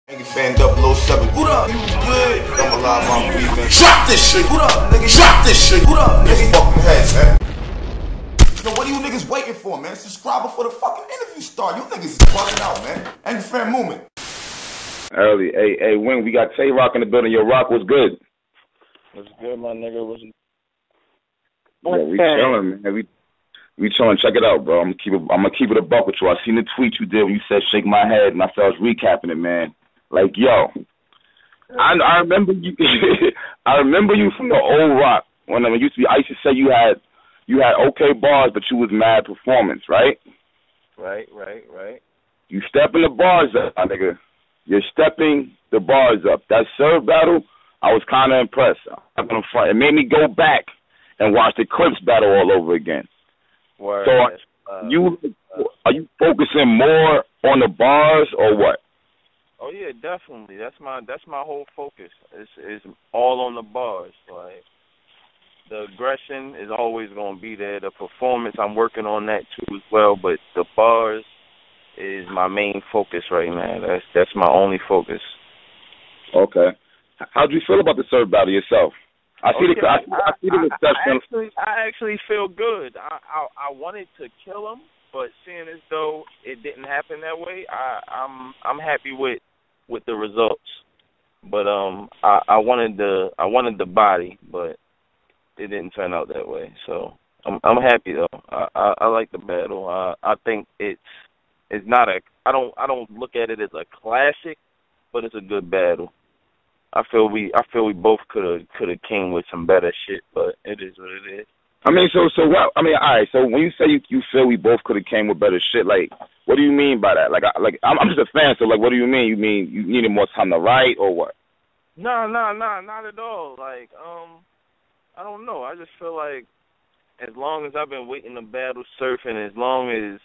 Nigga fan 007. What up? You good? I'm alive, I'm breathing. Drop this shit. What up, nigga? Drop this shit. What up, nigga? Fucking head, man. So what are you niggas waiting for, man? Subscribe before the fucking interview start. You niggas is bugging out, man. Angry fan movement. Early. Hey, Wing, we got Tay Roc in the building. Yo, Roc, what's good? What's good, my nigga? We chilling, man. We chilling. Check it out, bro. I'm gonna keep it a buck with you. I seen the tweet you did when you said "shake my head," and I was recapping it, man. Like, yo, I remember you. I remember you from the old Roc when it used to be. I used to say you had okay bars, but you was mad performance, right? Right. You stepping the bars up, my nigga. You're stepping the bars up. That serve battle, I was kind of impressed. I'm gonna front. It made me go back and watch the Clips battle all over again. Word. So are you focusing more on the bars or what? Oh yeah, definitely. That's my whole focus. It's all on the bars. Like, the aggression is always gonna be there. The performance, I'm working on that too as well. But the bars is my main focus right now. That's my only focus. Okay. How do you feel about the serve battle yourself? I actually feel good. I wanted to kill him, but seeing as though it didn't happen that way, I'm happy with the results. But I wanted the body, but it didn't turn out that way. So I'm happy though. I like the battle. I think it's not I don't look at it as a classic, but it's a good battle. I feel we both could have came with some better shit, but it is what it is. I mean, so what? I mean, all right. So when you say you feel we both could have came with better shit, like, what do you mean by that? I'm just a fan, so like, what do you mean? You mean you needed more time to write or what? No, not at all. Like, I don't know. I just feel like as long as I've been waiting to battle surfing, as long as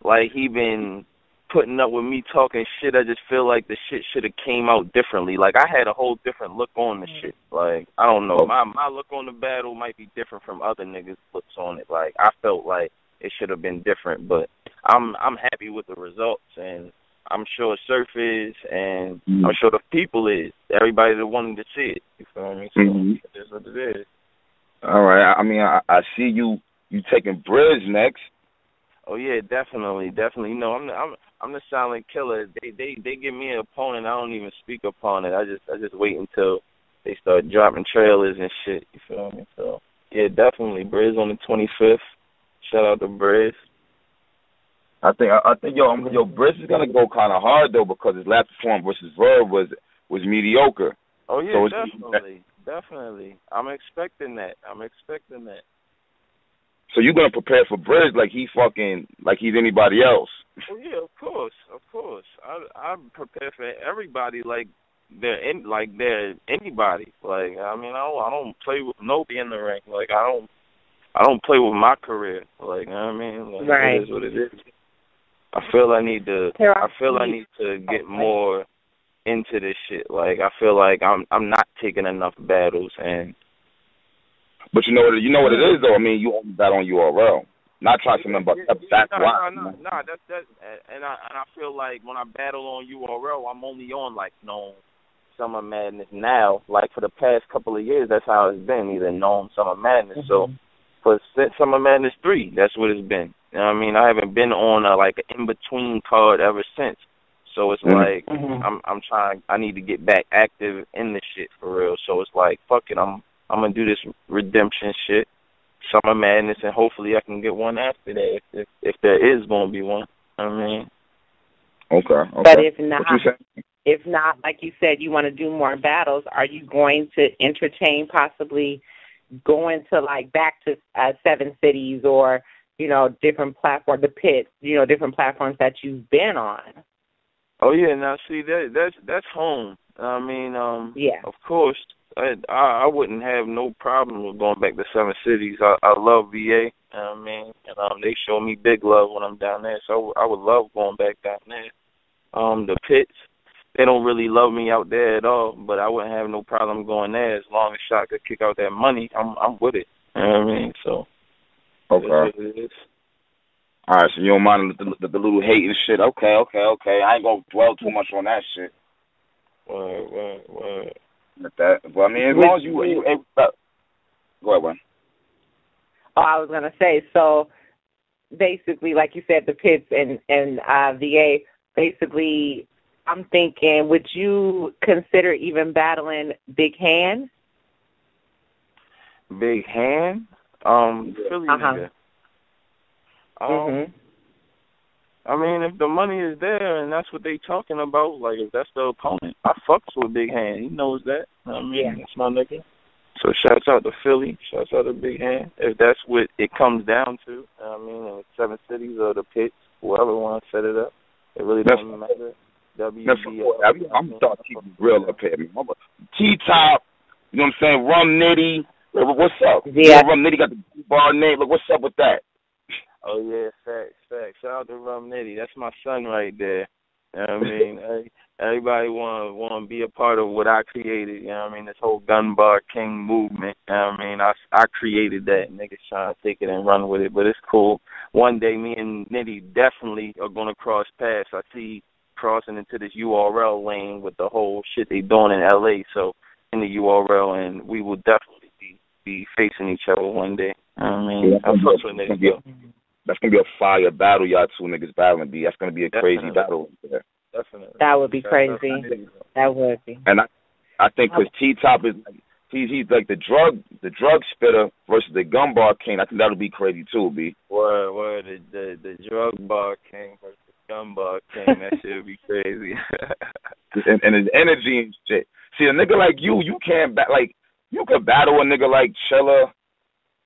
like he been putting up with me talking shit, I just feel like the shit should have came out differently. Like, I had a whole different look on the shit. Like, I don't know. My look on the battle might be different from other niggas' looks on it. Like, I felt like it should have been different, but I'm happy with the results, and I'm sure Surf is, and I'm sure the people is. Everybody that wanted to see it. You feel me? So it is what it is. All right. I mean, I see you taking Brizz next. Oh yeah, definitely. You know, I'm the silent killer. They give me an opponent, I don't even speak upon it. I just wait until they start dropping trailers and shit. You feel me? So yeah, definitely. Brizz on the 25th. Shout out to Brizz. I think yo Brizz is gonna go kind of hard though, because his last performance versus Verb was mediocre. Oh yeah, so definitely. I'm expecting that. So you're gonna prepare for Brizz like he's anybody else? Oh yeah, of course. I prepare for everybody like they're anybody. Like, I mean, I don't play with nobody in the ring. Like, I don't play with my career. Like, you know what I mean? Like, right. It is what it is. I feel I need to get more into this shit. Like, I feel like I'm not taking enough battles. And but you know what it is though. I mean, you only got on URL. Not trying to remember. That's why. No. That's and I feel like when I battle on URL, I'm only on like known Summer Madness now. Like, for the past couple of years, that's how it's been. Either known Summer Madness. So for Summer Madness 3, that's what it's been. You know what I mean? I haven't been on like an in between card ever since. So it's like I'm trying. I need to get back active in this shit for real. So it's like, fuck it. I'm gonna do this redemption shit, Summer Madness, and hopefully I can get one after that if there is gonna be one. I mean, okay. But if not, like you said, you want to do more battles. Are you going to entertain possibly going to like back to Seven Cities or different platforms, the Pit, different platforms that you've been on? Oh yeah, now see that's home. I mean, yeah, of course. I wouldn't have no problem with going back to Seven Cities. I love VA, you know what I mean? And they show me big love when I'm down there, so I would love going back down there. The Pits, they don't really love me out there at all, but I wouldn't have no problem going there as long as Shot could kick out that money. I'm with it, you know what I mean? So, okay. It is. All right, so you don't mind the little hate and shit. Okay. I ain't gonna dwell too much on that shit. Word. That, well, I mean, as long as you able to, go ahead, man. Oh, I was gonna say, so basically, like you said, the pits and VA. Basically, I'm thinking, would you consider even battling Big Hand? Big Hand? Philly nigga. I mean, if the money is there and that's what they talking about, like if that's the opponent, I fucks with Big Hand. He knows that. I mean, that's my nigga. So shouts out to Philly. Shouts out to Big Hand. If that's what it comes down to, I mean, in 7 cities or the pits, whoever wants to set it up, it really doesn't matter. I'm starting to keep it real up here, man. T-Top, you know what I'm saying? Rum Nitty. What's up? Yeah. Rum Nitty got the bar name. Like, what's up with that? Oh, yeah, facts. Shout out to Rum Nitty. That's my son right there. You know what I mean? Everybody want to be a part of what I created. You know what I mean? This whole Gun Bar King movement. You know what I mean? I created that. Niggas trying to take it and run with it, but it's cool. One day, me and Nitty definitely are going to cross paths. I see crossing into this URL lane with the whole shit they doing in LA. So in the URL, and we will definitely be facing each other one day. You know what I mean? That's gonna be a fire battle, y'all two niggas battling. That's gonna be a crazy battle. Definitely. That would be crazy. That would be. And I think because T-Top is like he's like the drug spitter versus the gun bar king. I think that'll be crazy too, B. Word. The drug bar king versus the gun bar king. That shit would be crazy. and his energy and shit. See, a nigga like you can't you could battle a nigga like Chilla.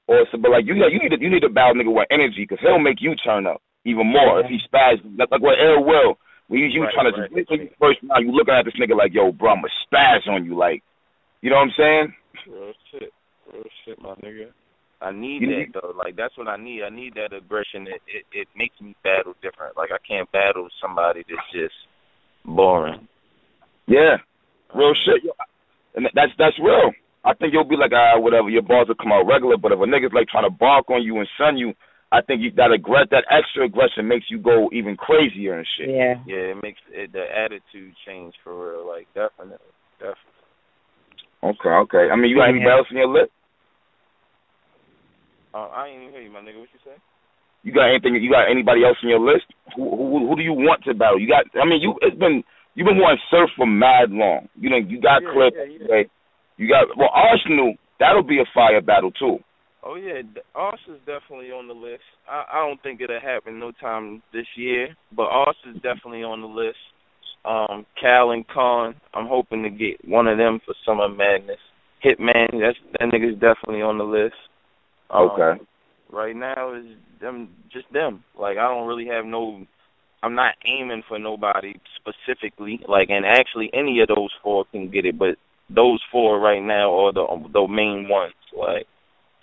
Or so, but like you need to battle a nigga with energy because he'll make you turn up even more if he spaz. Like what Air will. When you trying to first now you looking at this nigga like, yo, bro, I'ma spaz on you, like, you know what I'm saying? Real shit, my nigga. I need that though. Like that's what I need. I need that aggression. It makes me battle different. Like I can't battle somebody that's just boring. Yeah, real shit. And that's real. I think you'll be like, whatever, your balls will come out regular, but if a nigga's like trying to bark on you and sun you, I think that extra aggression makes you go even crazier and shit. Yeah. Yeah, it makes the attitude change for real, like definitely. Okay. I mean, you got anybody else on your list? I ain't even hear you, my nigga. What you say? You got anything? You got anybody else on your list? Who do you want to battle? You've been wanting Surf for mad long. You got Clip. Yeah. You got Arsenal. That'll be a fire battle too. Oh yeah, Arsenal's definitely on the list. I don't think it'll happen no time this year, but Arsenal's definitely on the list. Cal and Khan, I'm hoping to get one of them for Summer Madness. Hitman, that nigga's definitely on the list. Okay. Right now is just them. Like I don't really have I'm not aiming for nobody specifically. Like, and actually any of those four can get it, but those four right now are the main ones. Like,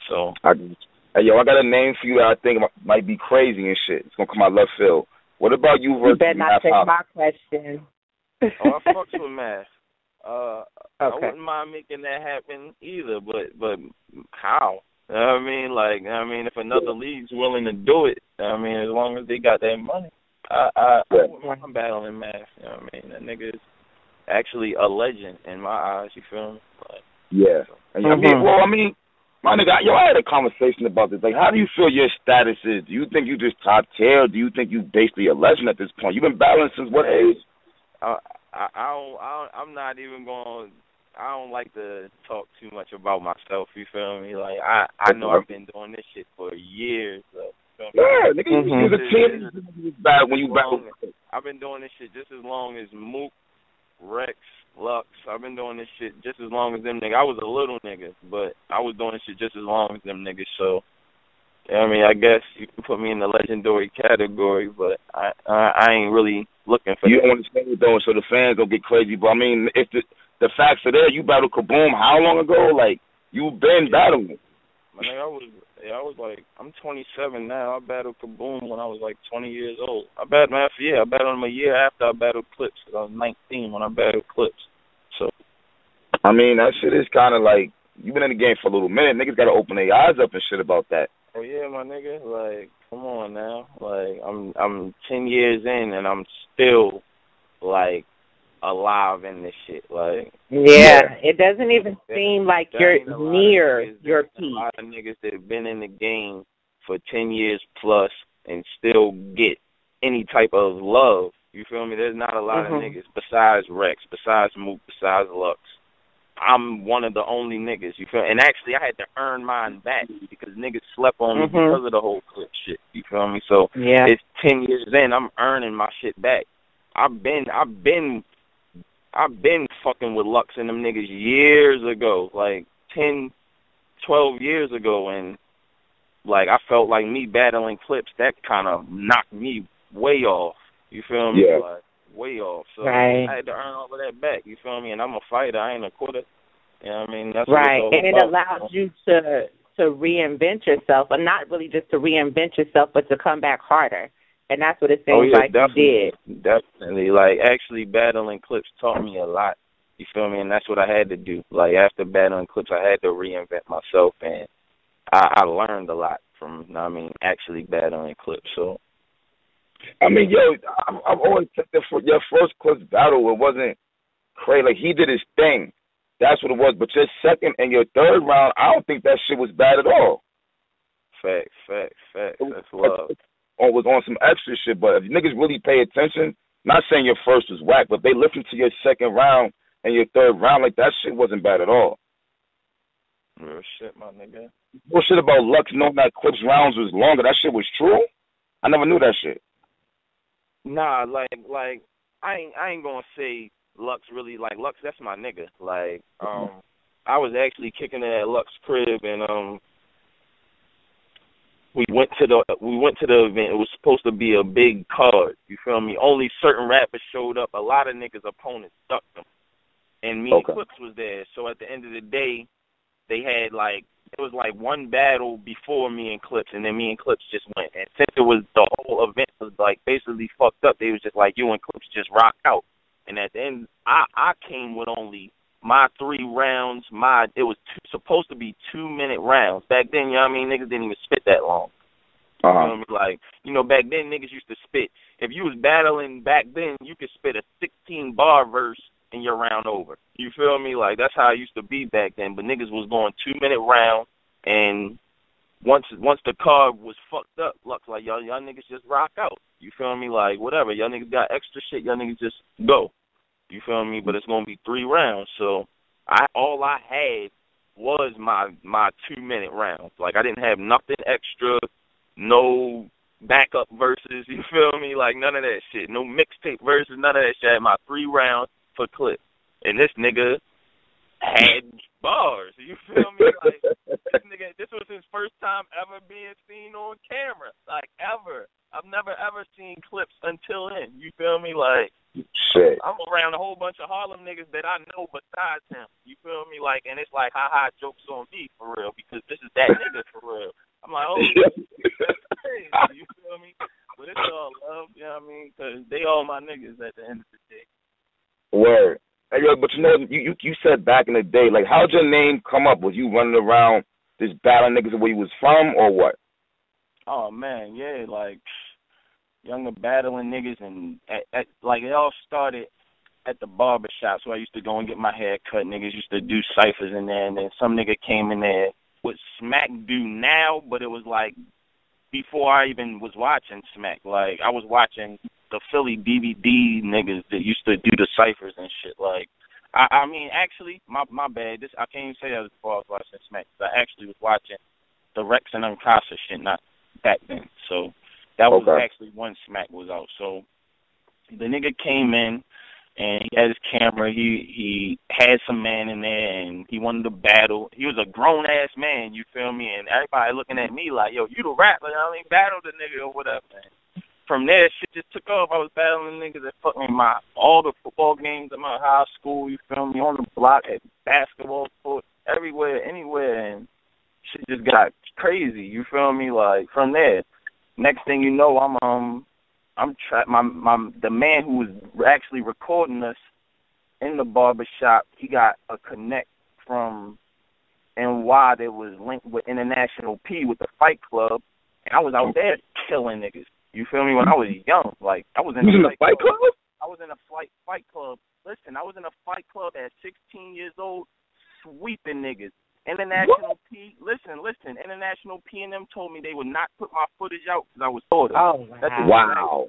so. Hey, yo, I got a name for you that I think might be crazy and shit. It's gonna come out left field. What about you versus You better not take my question. I fucks with Math. Okay. I wouldn't mind making that happen either, but how? You know what I mean? Like, if another league's willing to do it, as long as they got that money, I'm battling Math. You know what I mean? That nigga is actually a legend in my eyes. You feel me? Like, yeah. My nigga, I had a conversation about this. Like, how do you feel your status is? Do you think you just top tier? Do you think you basically a legend at this point? You've been battling since what age? I'm not even going. I don't like to talk too much about myself. You feel me? Like I know I've been doing this shit for years. Yeah, nigga, you was a kid when you battled. I've been doing this shit just as long as Mook, Rex, Lux. I've been doing this shit just as long as them niggas. I was a little nigga, but I was doing this shit just as long as them niggas. So, you know what I mean, I guess you can put me in the legendary category, but I ain't really looking for. You don't understand it though, so the fans don't get crazy. But I mean, if the facts are there, you battled Kaboom how long ago? Like, you've been battling. I mean, I was like, I'm 27 now. I battled Kaboom when I was like 20 years old. I battled him a year after I battled Clips. I was 19 when I battled Clips. So, I mean, that shit is kind of like, you've been in the game for a little minute. Niggas got to open their eyes up and shit about that. Oh yeah, my nigga. Like, come on now. Like, I'm 10 years in and I'm still like alive in this shit. Like, yeah, it doesn't even seem like you're near your peak. A lot of niggas that have been in the game for 10 years plus and still get any type of love. You feel me? There's not a lot of niggas besides Rex, besides Mook, besides Lux. I'm one of the only niggas, you feel me? And actually, I had to earn mine back because niggas slept on me because of the whole clip shit, you feel me? So it's 10 years in, I'm earning my shit back. I've been fucking with Lux and them niggas years ago, like 10, 12 years ago, and like I felt like me battling Clips, that kind of knocked me way off, you feel me? Yeah. Like, way off. So right. I had to earn all of that back, you feel me? And I'm a fighter, I ain't a quitter. You know what I mean? That's right, what and it allows you to reinvent yourself, and not really just to reinvent yourself, but to come back harder. And that's what it seems like you did. Definitely. Like, actually battling Clips taught me a lot, you feel me? And that's what I had to do. Like, after battling Clips, I had to reinvent myself, and I learned a lot from, you know what I mean, actually battling Clips. So, I mean, yo, I've always said that for your first Clips battle, it wasn't crazy. Like, he did his thing. That's what it was. But your second and your third round, I don't think that shit was bad at all. Facts. That's love. Or was on some extra shit. But if niggas really pay attention, not saying your first was whack, but if they listen to your second round and your third round, like, that shit wasn't bad at all. Real shit, my nigga. Bullshit about Lux knowing that Clips rounds was longer. That shit was true? I never knew that shit. Nah, like I ain't gonna say Lux really, like, Lux, that's my nigga. Like, I was actually kicking it at Lux crib, and we went to the event. It was supposed to be a big card, you feel me? Only certain rappers showed up. A lot of niggas' opponents stuck them, and me and Clips was there. So at the end of the day, they had, like, it was like one battle before me and Clips, and then me and Clips just went. And since it was, the whole event was, like, basically fucked up, they was just like, you and Clips just rock out. And at the end, I came with only my 3 rounds. It was supposed to be 2-minute rounds. Back then, you know what I mean, niggas didn't even spit that long. You know what I mean? Like, you know, back then niggas used to spit. If you was battling back then, you could spit a 16-bar verse and your round over. You feel me? Like, that's how it used to be back then. But niggas was going 2-minute round, and once the card was fucked up, Lux like, y'all niggas just rock out. You feel me? Like, whatever. Y'all niggas got extra shit, y'all niggas just go. You feel me? But it's gonna be 3 rounds. So all I had was my 2-minute rounds. Like, I didn't have nothing extra, no backup verses, you feel me? Like, none of that shit. No mixtape verses, none of that shit. I had my 3 rounds for Clip. And this nigga had bars, you feel me? Like, this was his first time ever being seen on camera. Like, ever. I've never ever seen Clips until then. You feel me? Like, shit. I'm around a whole bunch of Harlem niggas that I know besides him. You feel me? Like, and it's like, ha-ha, jokes on me, for real, because this is that nigga, for real. I'm like, oh, that's crazy, you feel me? But it's all love, you know what I mean? Because they all my niggas at the end of the day. Word. Hey, yo, but you know, you said back in the day, like, how'd your name come up? Was you running around just battling niggas where you was from, or what? Oh, man, yeah, like, younger battling niggas, and like, it all started at the barbershop, so I used to go and get my hair cut. Niggas used to do ciphers in there, and then some nigga came in there with Smack do now, but it was like before I even was watching Smack. Like, I was watching the Philly DVD niggas that used to do the ciphers and shit. Like, I mean, actually, my bad. I can't even say that before I was watching Smack. I actually was watching the Rex and Uncasa shit, not back then. So that was actually when Smack was out. So the nigga came in, and he had his camera. He had some man in there, and he wanted to battle. He was a grown-ass man, you feel me? And everybody looking at me like, yo, you the rapper. I mean, battle the nigga or whatever, man. From there, shit just took off. I was battling niggas at fucking all the football games at my high school, you feel me, on the block, at basketball court, everywhere, anywhere, and shit just got crazy, you feel me? Like, from there, next thing you know, the man who was actually recording us in the barbershop, he got a connect from NY that was linked with International P with the Fight Club, and I was out there killing niggas. You feel me? When I was young, like, I was in the Fight Club. I was in a Fight Club Listen, I was in a fight club at 16 years old, sweeping niggas. International P, listen. International P&M told me they would not put my footage out because I was daughter. Oh, wow.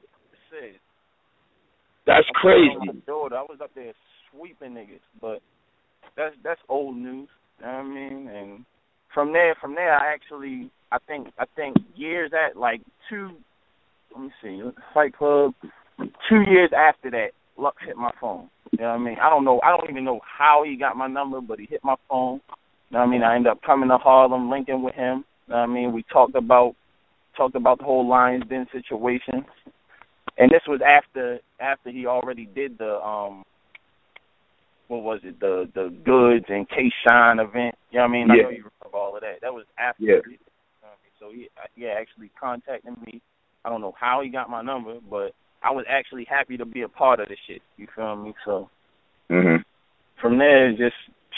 That's crazy. I was up there sweeping niggas, but that's old news. You know what I mean? And from there, I think years at like Fight Club. 2 years after that, Luck hit my phone. You know what I mean? I don't even know how he got my number, but he hit my phone. You know what I mean? I ended up coming to Harlem, linking with him. You know what I mean? We talked about the whole Lions Den situation. And this was after he already did the the Goods and K-Shine event. You know what I mean? Yeah. I know you remember all of that. That was after. Yeah. So he actually contacted me. I don't know how he got my number, but I was actually happy to be a part of the shit. You feel me? So from there,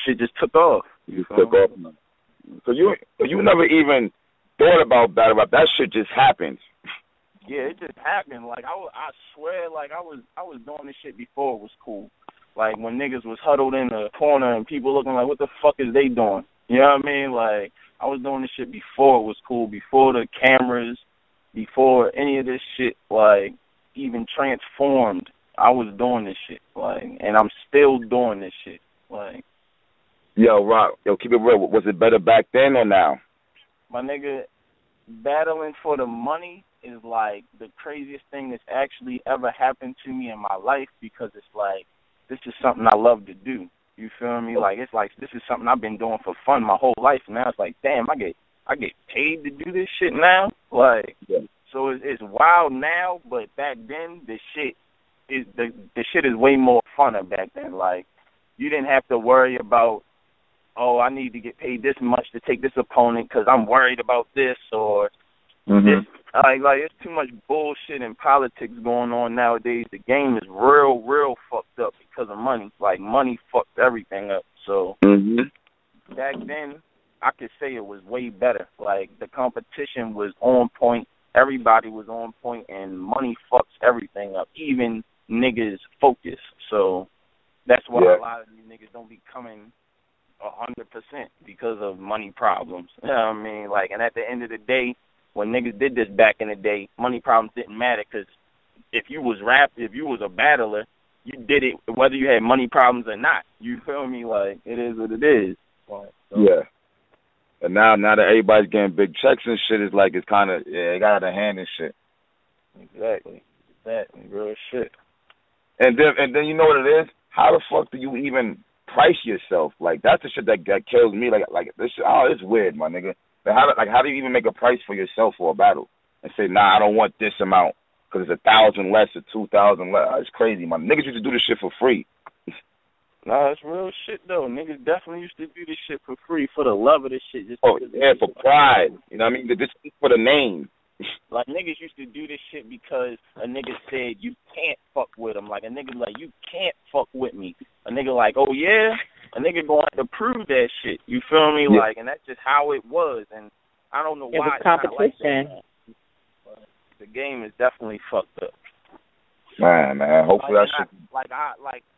shit just took off. You took off. So you never even thought about battle rap. That shit just happened. Yeah, it just happened. Like I swear, like I was doing this shit before it was cool. Like when niggas was huddled in the corner and people looking like, what the fuck is they doing? You know what I mean? Like I was doing this shit before it was cool, before the cameras, before any of this shit like even transformed. I was doing this shit, like, and I'm still doing this shit, like. Yo, Roc, keep it real. Was it better back then or now? My nigga, battling for the money is like the craziest thing that's actually ever happened to me in my life, because it's like this is something I love to do. You feel me? Like it's like this is something I've been doing for fun my whole life. Now it's like, damn, I get paid to do this shit now. Like, so it's wild now, but back then the shit is way more funner back then. Like you didn't have to worry about, oh, I need to get paid this much to take this opponent because I'm worried about this or this. Like it's too much bullshit and politics going on nowadays. The game is real fucked up because of money. Like money fucked everything up. So back then, I could say it was way better. Like the competition was on point. Everybody was on point, and money fucks everything up. Even niggas focus. So that's why a lot of these niggas don't be coming 100% because of money problems. You know what I mean? Like, and at the end of the day, when niggas did this back in the day, money problems didn't matter, because if you was a battler, you did it whether you had money problems or not. You feel me? Like, it is what it is. So. Yeah. And now that everybody's getting big checks and shit, it's like it's kind of, it got out of hand and shit. Exactly. Real shit. And then you know what it is? How the fuck do you even price yourself? Like, that's the shit that kills me. Like this shit, it's weird, my nigga. How do you even make a price for yourself for a battle and say, nah, I don't want this amount because it's 1,000 less or 2,000 less? It's crazy, man. Niggas used to do this shit for free. Nah, it's real shit though. Niggas definitely used to do this shit for free for the love of this shit. Just for pride. You know what I mean? Just for the name. Like, niggas used to do this shit because a nigga said you can't fuck with him. Like, a nigga like, you can't fuck with me. A nigga like, oh yeah? A nigga going to prove that shit. You feel me? Yeah. Like, and that's just how it was. And I don't know why it's not like that. But the game is definitely fucked up. Man, hopefully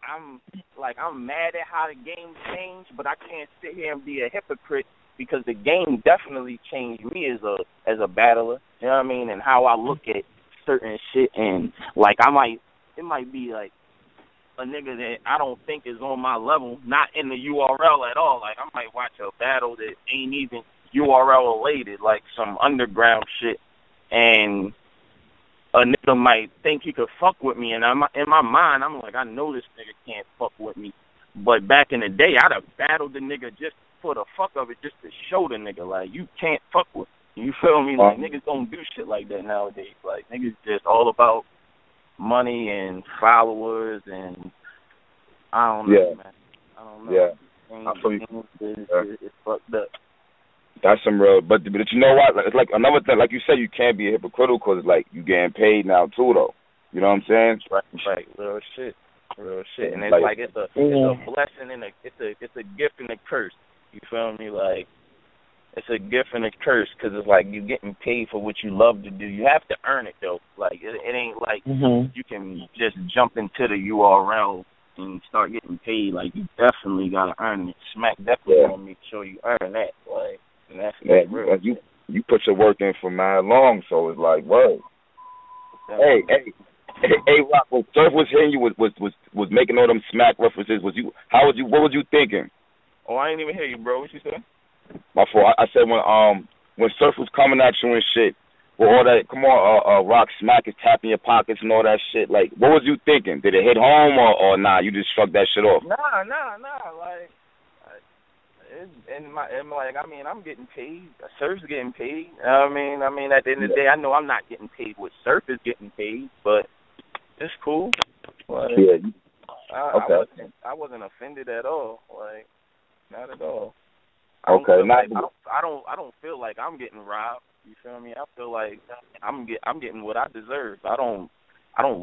I'm mad at how the game changed, but I can't sit here and be a hypocrite, because the game definitely changed me as a battler. You know what I mean? And how I look at certain shit, and like it might be like a nigga that I don't think is on my level, not in the URL at all. Like, I might watch a battle that ain't even URL related, like some underground shit, and a nigga might think he could fuck with me, and in my mind, I'm like, I know this nigga can't fuck with me. But back in the day, I'd have battled the nigga just for the fuck of it, just to show the nigga, like, you can't fuck with me. You feel me? Like, niggas don't do shit like that nowadays. Like, niggas just all about money and followers, and I don't know, man. I don't know. Yeah. It's fucked up. That's some real, but you know what? It's like another thing. Like you said, you can't be hypocritical because like you getting paid now too, though. You know what I'm saying? Right. Real shit. And it's like it's a blessing and it's a gift and a curse. You feel me? Like, it's a gift and a curse, because it's like you getting paid for what you love to do. You have to earn it though. Like it ain't like you can just jump into the URL and start getting paid, like, you definitely gotta earn it. Smack definitely gonna make sure you earn that. Like, and that's real. You put your work in for mad long, so it's like, whoa. Hey, Roc, when Surf was hitting you, was making all them smack references, what was you thinking? Oh, I didn't even hear you, bro. What you said? My fault. I said when Surf was coming at you and shit, with all that, come on, Roc smack is tapping your pockets and all that shit. Like, what was you thinking? Did it hit home or nah? You just shrugged that shit off. Nah. Like, I'm getting paid. Surf's getting paid. I mean, at the end of the day, I know I'm not getting paid what Surf is getting paid, but it's cool. Like, I wasn't offended at all. Like, not at all. I don't feel like I'm getting robbed. You feel me? I feel like I'm getting what I deserve. I don't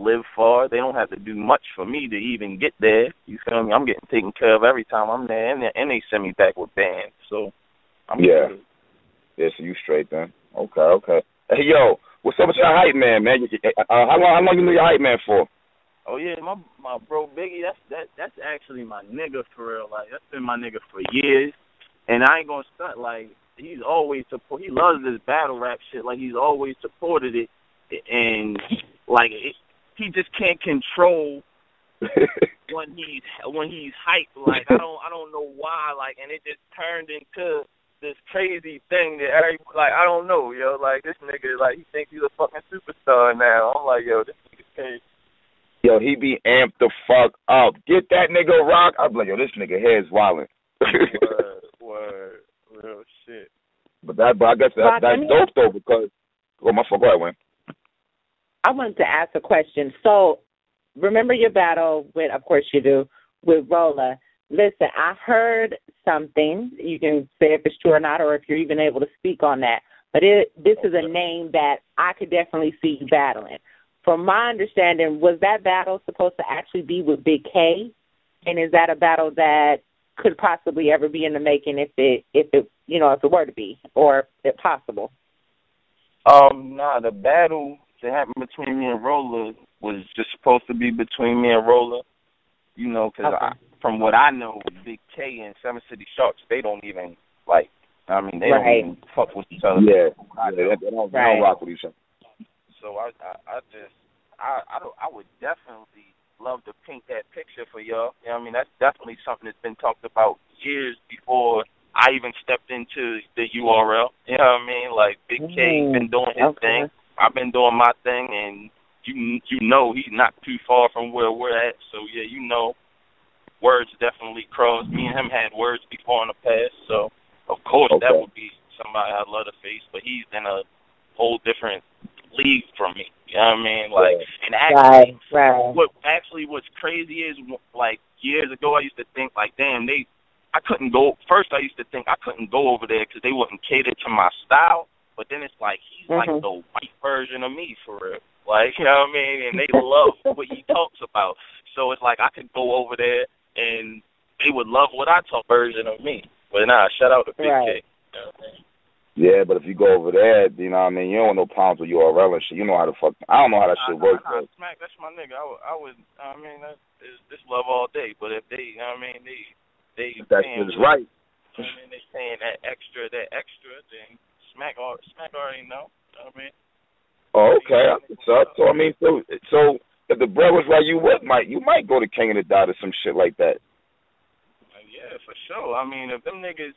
live far. They don't have to do much for me to even get there. You feel me? I'm getting taken care of every time I'm there, and they send me back with bands. So I'm good. Yeah, so you straight then. Okay. Hey, yo, what's up with your hype man? How long you knew your hype man for? Oh yeah, my bro Biggie. That's actually my nigga for real. Like, that's been my nigga for years, and I ain't gonna stunt. Like, he's always support. He loves this battle rap shit. Like, he's always supported it, and like he just can't control when he's hyped. Like, I don't know why. Like, and it just turned into this crazy thing that I don't know, yo. Like, this nigga, like, he thinks he's a fucking superstar now. I'm like, yo, this nigga's crazy. Yo, he be amped the fuck up. Get that nigga Roc. I'm like, yo, this nigga head's wildin'. Word, real shit. But I guess that's dope though, because my fault. Go ahead, Wayne. I wanted to ask a question. So, remember your battle with, of course you do, with Rolla. Listen, I heard something. You can say if it's true or not, or if you're even able to speak on that. But this is a name that I could definitely see you battling. From my understanding, was that battle supposed to actually be with Big K? And is that a battle that could possibly ever be in the making if it were to be, or if possible? Nah, the battle that happened between me and Rolla was just supposed to be between me and Rolla, you know, because from what I know, Big K and Seven City Sharks, they don't even, like, I mean, they don't even fuck with each other. Yeah, they don't rock with each other. So I would definitely love to paint that picture for y'all. You know what I mean? That's definitely something that's been talked about years before I even stepped into the URL. You know what I mean? Like, Big K been doing his thing. I've been doing my thing, and you know he's not too far from where we're at. So, yeah, you know, words definitely crossed. Me and him had words before in the past. So, of course, that would be somebody I'd love to face. But he's in a whole different league from me. You know what I mean? Like, and actually, what's crazy is, like, years ago, I used to think, like, damn, I couldn't go. First, I used to think I couldn't go over there because they wouldn't cater to my style. But then it's like, he's like the white version of me, for real. Like, you know what I mean? And they love what he talks about. So it's like I could go over there and they would love what I talk version of me. But nah, shout out to Big K. You know what I mean? Yeah, but if you go over there, you know what I mean, you don't want no problems with URL and shit. You know how to fuck. I don't know how that shit works. Smack, that's my nigga. I mean, this love all day. But if they, you know what I mean, they that's just right. I mean, they saying that extra, then Smack already know. You know what I mean? Oh, okay. So I mean, so if the bread was right, you might go to King of the Dot or some shit like that. Yeah, for sure. I mean, if them niggas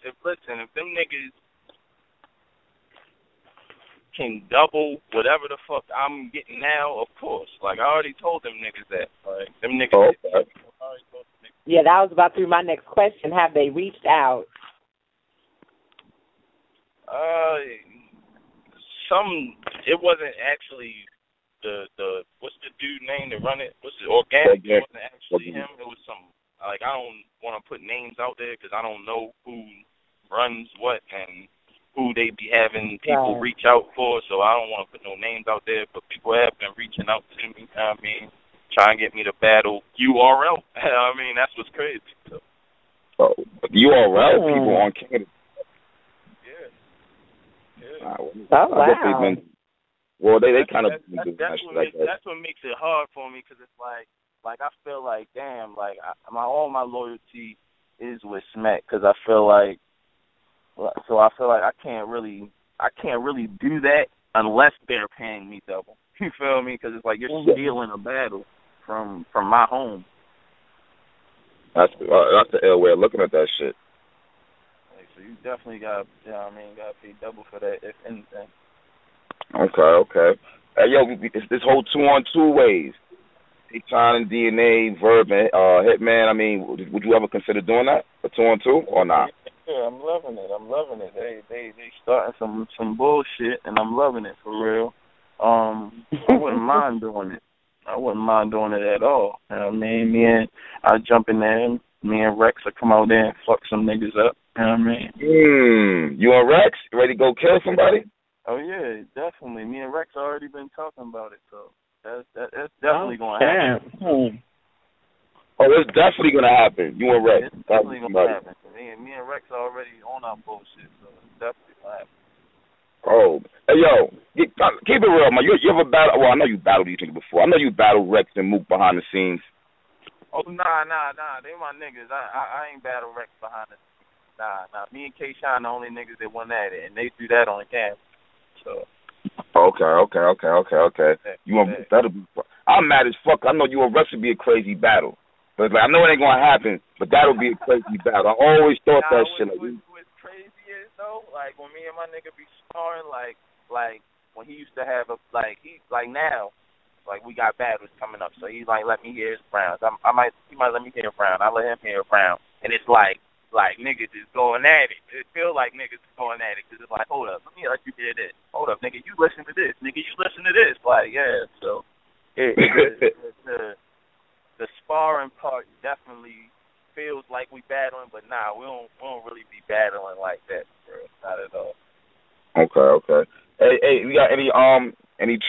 can double whatever the fuck I'm getting now, of course. Like, I already told them niggas that. Like, them niggas. Oh, okay. Yeah, that was about to be my next question. Have they reached out? It wasn't actually the what's the dude name to run it? What's it? Organic. It wasn't actually him. It was some, like, I don't want to put names out there because I don't know who runs what and who they be having people reach out for, so I don't want to put no names out there, but people have been reaching out to me, you know what I mean, trying to get me to battle URL. I mean, that's what's crazy. So. URL people on Canada. Yeah. Well, they kind of. That's what makes it hard for me, because it's like like I feel like, damn, like all my loyalty is with Smack, because I feel like I can't really do that unless they're paying me double. You feel me? Because it's like you're stealing a battle from my home. That's the ill way of looking at that shit. Like, so you definitely got, gotta pay double for that, if anything. Okay. Hey, yo, it's this whole 2-on-2 ways. T-Time and DNA, Verb, and Hitman. I mean, would you ever consider doing that, a 2-on-2, or not? Yeah, I'm loving it. They starting some bullshit, and I'm loving it for real. I wouldn't mind doing it. I wouldn't mind doing it at all. You know what I mean? I jump in there, me and Rex will come out there and fuck some niggas up. You know what I mean? You and Rex ready to go kill somebody? Oh yeah, definitely. Me and Rex already been talking about it, so that's definitely gonna happen. Oh, it's definitely gonna happen. You and Rex. It's definitely gonna happen. Me and Rex are already on our bullshit, so it's definitely gonna happen. Oh, hey yo, keep it real, man. You ever battle? Well, I know you battled these niggas before. I know you battled Rex and Mook behind the scenes. Oh nah. They my niggas. I ain't battle Rex behind the scenes. Nah. Me and K-Shine the only niggas that won at it, and they do that on the camera. So. Okay. You want that'll be? I'm mad as fuck. I know you and Rex would be a crazy battle, but like, I know it ain't gonna happen. But that'll be a crazy battle. I always thought that shit. What's crazy is though, like when me and my nigga be sparring, like when he used to have now, like we got battles coming up. So he's like, let me hear his rounds. He might let me hear a round. I let him hear a round, and it's like niggas is going at it. It feels like niggas is going at it because it's like, hold up, let me let you hear this. Hold up, nigga, you listen to this. Nigga, you listen to this. Like, yeah. So the sparring part definitely feels like we battling, but nah, we don't really be battling like that, bro. Not at all. Okay. Hey, we got any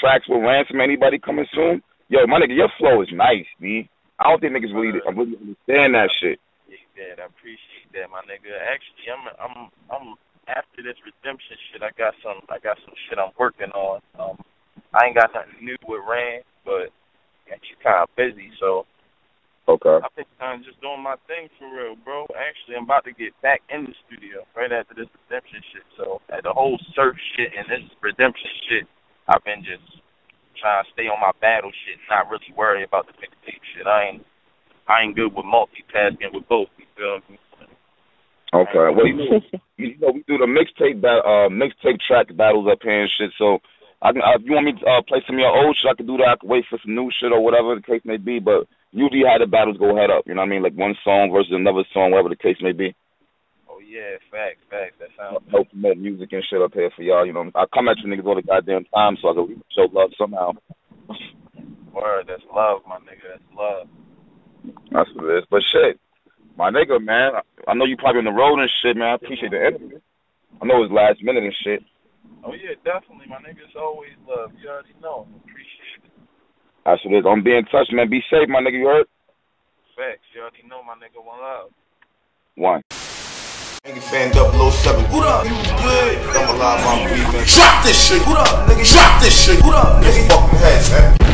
tracks with Ransom? Anybody coming soon? Yo, my nigga, your flow is nice, B. I don't think niggas really understand that shit. Yeah, I appreciate that, my nigga. Actually, I'm after this redemption shit. I got some shit I'm working on. I ain't got nothing new with Rand, but she's kind of busy, so. Okay. I've been just doing my thing for real, bro. Actually, I'm about to get back in the studio right after this redemption shit. So, the whole surf shit and this redemption shit, I've been just trying to stay on my battle shit, not really worry about the mixtape shit. I ain't good with multitasking with both. You feel me? Okay. Well, you know we do the mixtape track battles up here and shit. So, you want me to play some of your old shit? I can do that. I can wait for some new shit or whatever the case may be. But usually how the battles go head up. You know what I mean? Like one song versus another song, whatever the case may be. Oh yeah, facts. That sounds. Help promote music and shit up here for y'all. You know, I come at you niggas all the goddamn time, so I can show love somehow. Word, that's love, my nigga. That's love. That's what it is. But shit, my nigga, man, I know you probably on the road and shit, man. I appreciate the interview. I know it's last minute and shit. Oh yeah, definitely, my nigga. It's always love. You already know. Appreciate it. That's what it is. I'm being in touch, man. Be safe, my nigga. You heard? Facts. You already know, my nigga. One love. One. Nigga fan 007. What up? You good? I'm alive, I'm breathing. Drop this shit. What up, nigga? Drop this shit. What up, nigga? Fucking head, man.